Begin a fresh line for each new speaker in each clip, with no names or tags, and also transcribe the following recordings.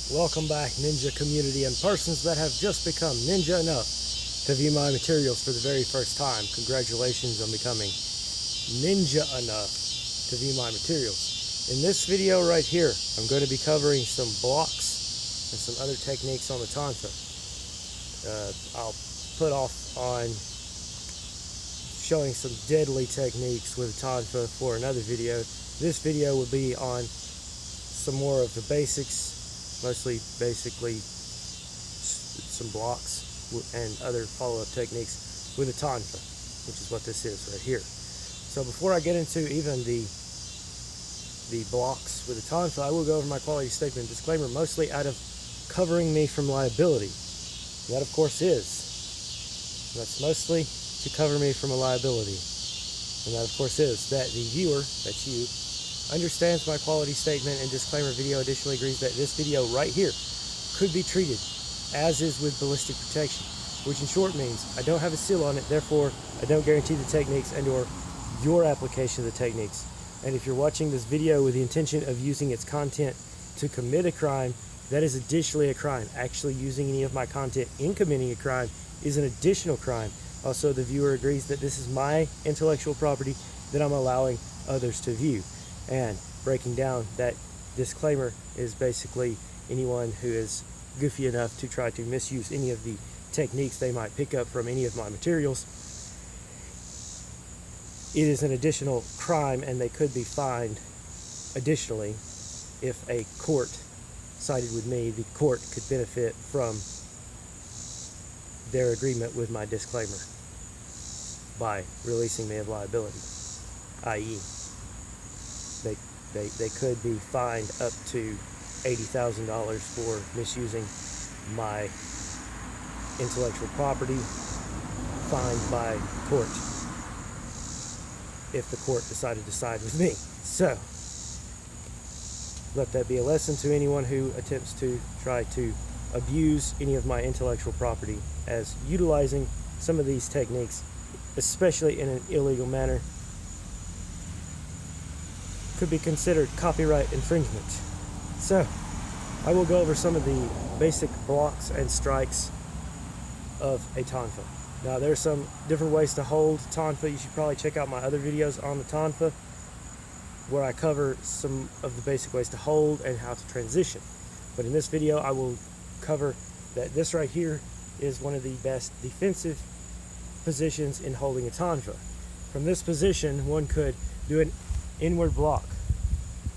Welcome back, ninja community and persons that have just become ninja enough to view my materials for the very first time. Congratulations on becoming ninja enough to view my materials. In this video right here, I'm going to be covering some blocks and some other techniques on the tonfa. I'll put off on showing some deadly techniques with the tonfa for another video. This video will be on some more of the basics, basically some blocks and other follow-up techniques with a tonfa, which is what this is right here. So before I get into even the blocks with a tonfa, I will go over my quality statement disclaimer, mostly out of covering me from liability. That of course that's mostly to cover me from a liability, and that of course is that the viewer, that's you, understands my quality statement and disclaimer video. Additionally agrees that this video right here could be treated as is with ballistic protection, which in short means I don't have a seal on it, therefore I don't guarantee the techniques and or your application of the techniques. And if you're watching this video with the intention of using its content to commit a crime, that is additionally a crime. Actually using any of my content in committing a crime is an additional crime. Also, the viewer agrees that this is my intellectual property that I'm allowing others to view. And breaking down that disclaimer is basically anyone who is goofy enough to try to misuse any of the techniques they might pick up from any of my materials. It is an additional crime, and they could be fined additionally. If a court sided with me, the court could benefit from their agreement with my disclaimer by releasing me of liability, i.e. They could be fined up to $80,000 for misusing my intellectual property, fined by court, if the court decided to side with me. So, let that be a lesson to anyone who attempts to try to abuse any of my intellectual property as utilizing some of these techniques, especially in an illegal manner, could be considered copyright infringement. So I will go over some of the basic blocks and strikes of a tonfa. Now there's some different ways to hold tonfa. You should probably check out my other videos on the tonfa where I cover some of the basic ways to hold and how to transition. But in this video I will cover that this right here is one of the best defensive positions in holding a tonfa. From this position one could do an inward block,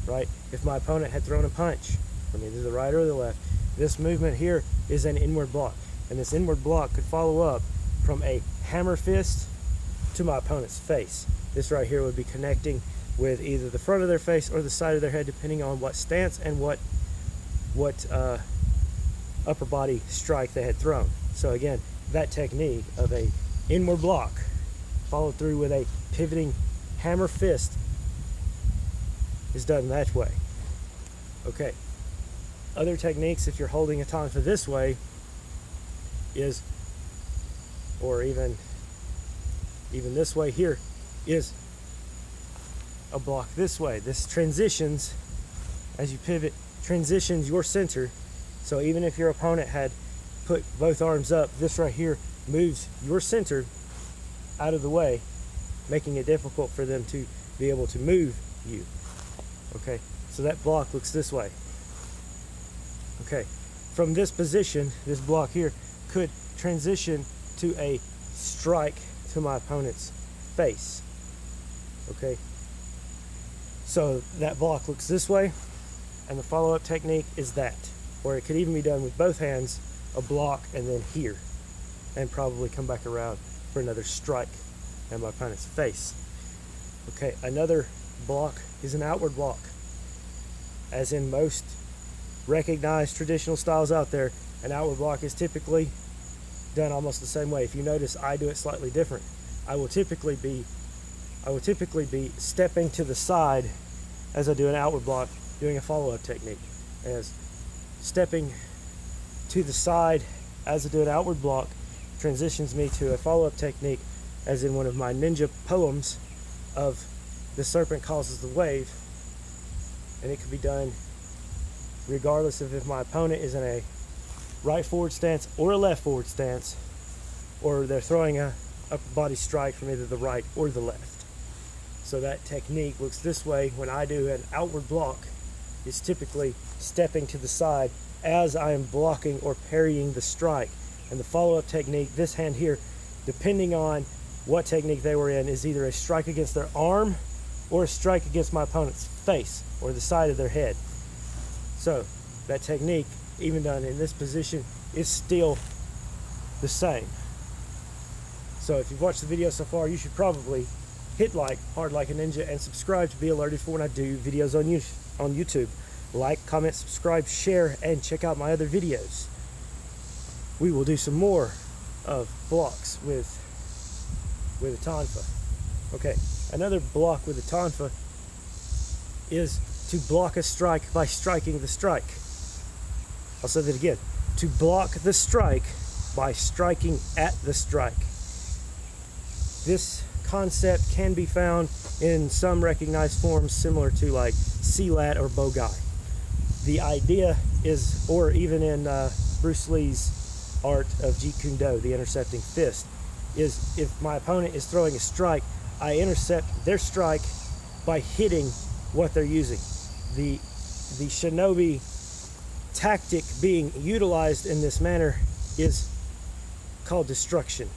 right? If my opponent had thrown a punch from either the right or the left, this movement here is an inward block, and this inward block could follow up from a hammer fist to my opponent's face. This right here would be connecting with either the front of their face or the side of their head, depending on what stance and what upper body strike they had thrown. So again, that technique of a inward block followed through with a pivoting hammer fist is done that way. Okay. Other techniques, if you're holding a tonfa this way, is, or even this way here, is a block this way. This transitions, as you pivot, transitions your center. So even if your opponent had put both arms up, this right here moves your center out of the way, making it difficult for them to be able to move you. Okay, so that block looks this way. Okay, from this position, this block here could transition to a strike to my opponent's face. Okay, so that block looks this way, and the follow-up technique is that, or it could even be done with both hands, a block and then here, and probably come back around for another strike at my opponent's face. Okay, another block is an outward block. As in most recognized traditional styles out there, an outward block is typically done almost the same way. If you notice, I do it slightly different. I will typically be stepping to the side as I do an outward block, doing a follow-up technique. As stepping to the side as I do an outward block transitions me to a follow-up technique, as in one of my ninja poems of The Serpent Causes the Wave, and it could be done regardless of if my opponent is in a right forward stance or a left forward stance, or they're throwing a upper body strike from either the right or the left. So that technique looks this way when I do an outward block. Is typically stepping to the side as I am blocking or parrying the strike. And the follow-up technique, this hand here, depending on what technique they were in, is either a strike against their arm or a strike against my opponent's face or the side of their head. So that technique, even done in this position, is still the same. So if you've watched the video so far, you should probably hit like, hard like a ninja, and subscribe to be alerted for when I do videos on YouTube. Like, comment, subscribe, share, and check out my other videos. We will do some more of blocks with a tonfa. Okay, another block with a tonfa is to block a strike by striking the strike. I'll say that again. To block the strike by striking at the strike. This concept can be found in some recognized forms similar to like silat or bogai. The idea is, or even in Bruce Lee's art of Jeet Kune Do, the intercepting fist, is if my opponent is throwing a strike, I intercept their strike by hitting what they're using. The Shinobi tactic being utilized in this manner is called destruction.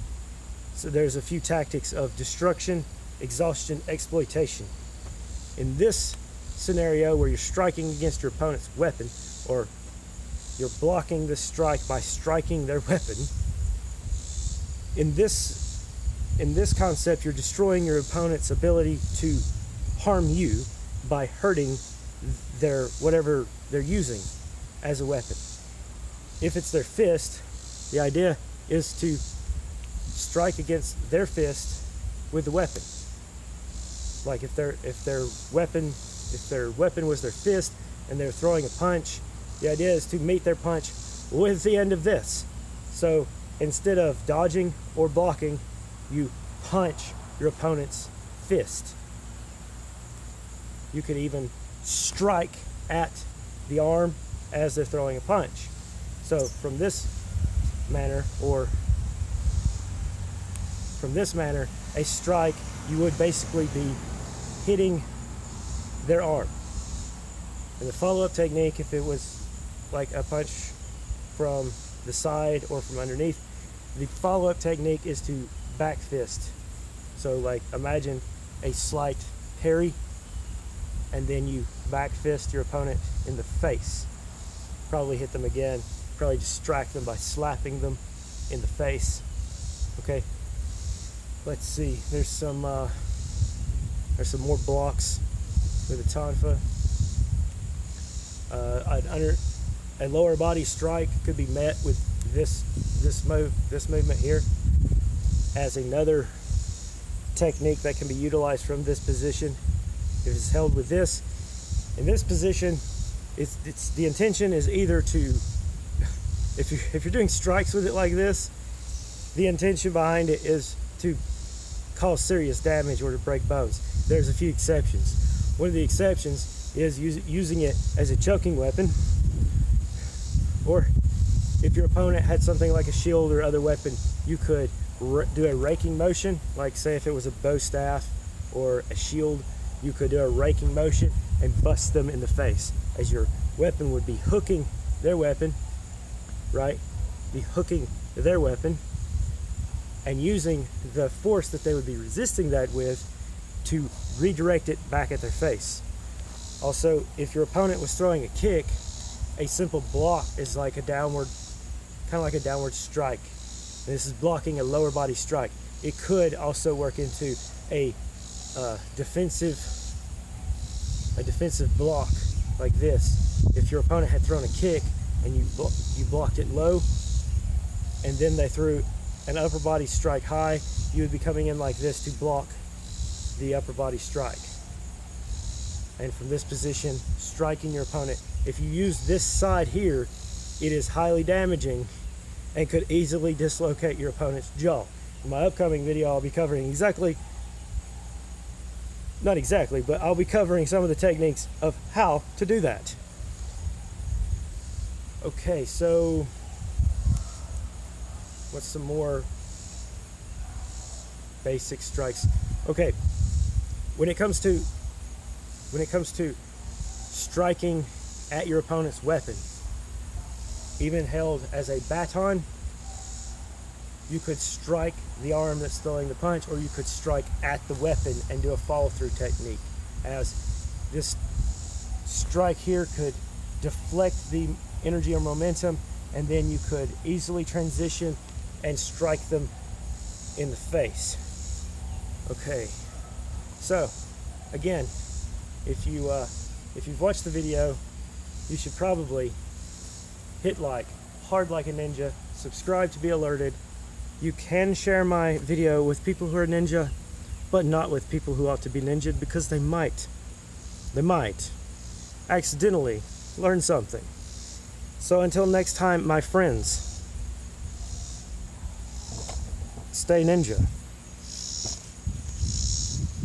So there's a few tactics of destruction, exhaustion, exploitation. In this scenario where you're striking against your opponent's weapon, or you're blocking the strike by striking their weapon, in this concept, you're destroying your opponent's ability to harm you by hurting their whatever they're using as a weapon. If it's their fist, the idea is to strike against their fist with the weapon. Like if their weapon was their fist and they're throwing a punch, the idea is to meet their punch with the end of this. So instead of dodging or blocking, you punch your opponent's fist. You could even strike at the arm as they're throwing a punch. So from this manner, a strike, you would basically be hitting their arm. And the follow-up technique, if it was like a punch from the side or from underneath, the follow-up technique is to back fist. So like imagine a slight parry, and then you back fist your opponent in the face. Probably hit them again, probably distract them by slapping them in the face. Okay, let's see, there's some more blocks with a tonfa. A lower body strike could be met with this movement here as another technique that can be utilized from this position. If it's held with this, in this position, it's the intention is either to, if you're doing strikes with it like this, the intention behind it is to cause serious damage or to break bones. There's a few exceptions. One of the exceptions is using it as a choking weapon, or if your opponent had something like a shield or other weapon, you could do a raking motion, like say if it was a bow staff or a shield, you could do a raking motion and bust them in the face, as your weapon would be hooking their weapon, right? Be hooking their weapon and using the force that they would be resisting that with to redirect it back at their face. Also, if your opponent was throwing a kick, a simple block is like a downward, kind of like a downward strike. And this is blocking a lower body strike. It could also work into a defensive block like this. If your opponent had thrown a kick and you blocked it low, and then they threw an upper body strike high, you would be coming in like this to block the upper body strike. And from this position, striking your opponent. If you use this side here, it is highly damaging and could easily dislocate your opponent's jaw. In my upcoming video, I'll be covering not exactly, but I'll be covering some of the techniques of how to do that. Okay, so what's some more basic strikes? Okay, when it comes to striking at your opponent's weapon, even held as a baton, you could strike the arm that's throwing the punch, or you could strike at the weapon and do a follow-through technique, as this strike here could deflect the energy or momentum, and then you could easily transition and strike them in the face. Okay, so again, if you've watched the video, you should probably hit like, hard like a ninja, subscribe to be alerted. You can share my video with people who are ninja, but not with people who ought to be ninja, because they might accidentally learn something. So until next time, my friends, stay ninja.